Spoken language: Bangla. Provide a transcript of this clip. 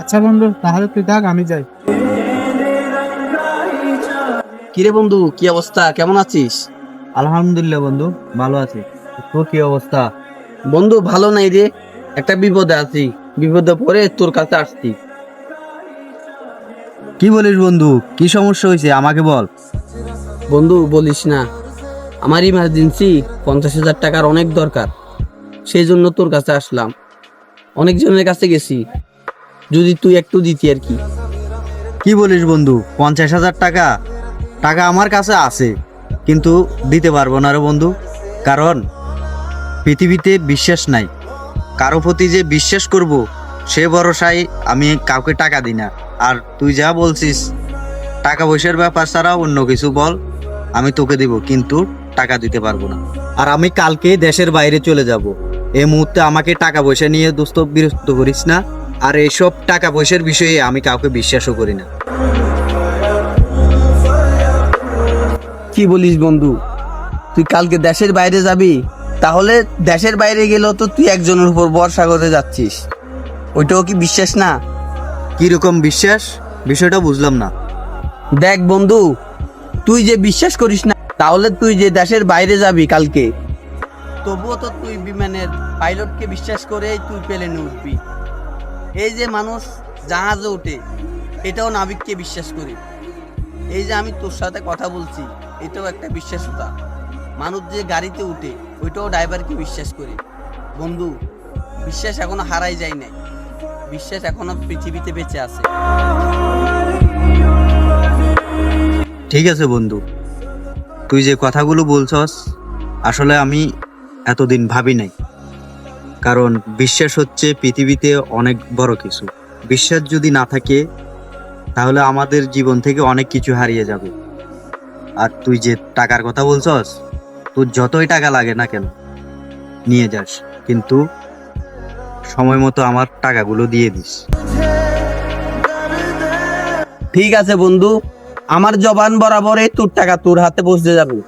আচ্ছা বন্ধু, তাহলে তুই থাক, আমি যাই। কিরে বন্ধু, কি অবস্থা, কেমন আছিস? আলহামদুলিল্লাহ বন্ধু, ভালো আছি। তোর কি অবস্থা? বন্ধু ভালো নাই রে, একটা বিপদে আছি। বিপদে পড়ে তোর কাছে আসছি। কি বলিস বন্ধু, কি সমস্যা হয়েছে আমাকে বল। বন্ধু বলিস না, আমার ইমার্জেন্সি 50,000 টাকার অনেক দরকার। সেই জন্য তোর কাছে আসলাম। অনেকজনের কাছে গেছি, যদি তুই একটু দিতি আর কি। কি বলিস বন্ধু, 50,000 টাকা? টাকা আমার কাছে আছে, কিন্তু দিতে পারবো না রে বন্ধু। কারণ পৃথিবীতে বিশ্বাস নাই। কারো প্রতি যে বিশ্বাস করব, সে ভরসায় আমি কাউকে টাকা দিই না। আর তুই যা বলছিস, টাকা পয়সার ব্যাপার ছাড়া অন্য কিছু বল, আমি তোকে দিব, কিন্তু টাকা দিতে পারবো না। আর আমি কালকে দেশের বাইরে চলে যাব। এই মুহূর্তে আমাকে টাকা পয়সা নিয়ে দোস্ত বিরক্ত করিস না। আর এইসব টাকা পয়সার বিষয়ে আমি কাউকে বিশ্বাসও করি না। কি বলিস বন্ধু, তুই কালকে দেশের বাইরে যাবি? তাহলে দেশের বাইরে গেলেও তো তুই একজনের উপর ভরসা করে যাচ্ছিস, ওইটাও কি বিশ্বাস না? কিরকম বিশ্বাস, বিষয়টা বুঝলাম না। দেখ বন্ধু, তুই যে বিশ্বাস করিস না, তাহলে তুই যে দেশের বাইরে যাবি কালকে, তবুও তো তুই বিমানের পাইলটকে বিশ্বাস করেই তুই প্লেনে উঠবি। এই যে মানুষ জাহাজে ওঠে, এটাও নাবিককে বিশ্বাস করি। এই যে আমি তোর সাথে কথা বলছি, এটাও একটা বিশ্বাসতা। মানুষ যে গাড়িতে উঠে, ওইটাও ড্রাইভারকে বিশ্বাস করি। বন্ধু, বিশ্বাস এখনো হারাই যায় নাই, বিশ্বাস এখনো পৃথিবীতে বেঁচে আছে। ঠিক আছে বন্ধু, তুই যে কথাগুলো বলছস, আসলে আমি এতদিন ভাবি নাই। কারণ বিশ্বাস হচ্ছে পৃথিবীতে অনেক বড় কিছু। বিশ্বাস যদি না থাকে, তাহলে আমাদের জীবন থেকে অনেক কিছু হারিয়ে যাবে। আর তুই যে টাকার কথা বলছস, তোর যতই টাকা লাগে না কেন নিয়ে যাস, কিন্তু সময় মতো আমার টাকাগুলো দিয়ে দিস। ঠিক আছে বন্ধু, আমার জবান বরাবরই তোর টাকা তোর হাতে পৌঁছে যাবে।